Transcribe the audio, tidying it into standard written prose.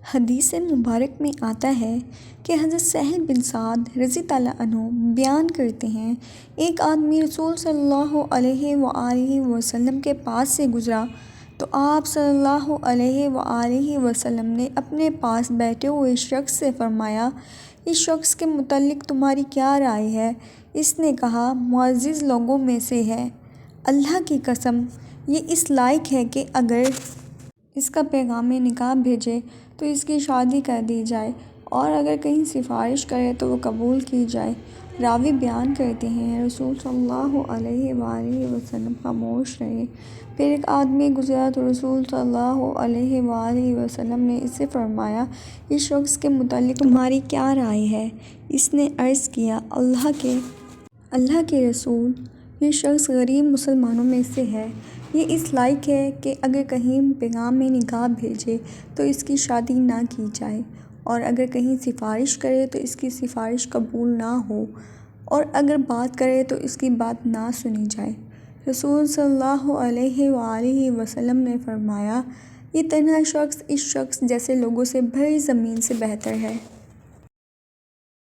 حدیث مبارک میں آتا ہے کہ حضرت سہل بن سعد رضی اللہ عنہ بیان کرتے ہیں، ایک آدمی رسول صلی اللہ علیہ وآلہ وسلم کے پاس سے گزرا تو آپ صلی اللہ علیہ وآلہ وسلم نے اپنے پاس بیٹھے ہوئے شخص سے فرمایا، اس شخص کے متعلق تمہاری کیا رائے ہے؟ اس نے کہا، معزز لوگوں میں سے ہے، اللہ کی قسم یہ اس لائق ہے کہ اگر اس کا پیغام نکاح بھیجے تو اس کی شادی کر دی جائے، اور اگر کہیں سفارش کرے تو وہ قبول کی جائے۔ راوی بیان کرتے ہیں، رسول صلی اللہ علیہ وآلہ وسلم خاموش رہے۔ پھر ایک آدمی گزرا تو رسول صلی اللہ علیہ وآلہ وسلم نے اس سے فرمایا، اس شخص کے متعلق تمہاری کیا رائے ہے؟ اس نے عرض کیا، اللہ کے رسول، یہ شخص غریب مسلمانوں میں سے ہے، یہ اس لائق ہے کہ اگر کہیں پیغام نکاح بھیجے تو اس کی شادی نہ کی جائے، اور اگر کہیں سفارش کرے تو اس کی سفارش قبول نہ ہو، اور اگر بات کرے تو اس کی بات نہ سنی جائے۔ رسول صلی اللہ علیہ وآلہ وسلم نے فرمایا، یہ تنہا شخص اس شخص جیسے لوگوں سے بھری زمین سے بہتر ہے۔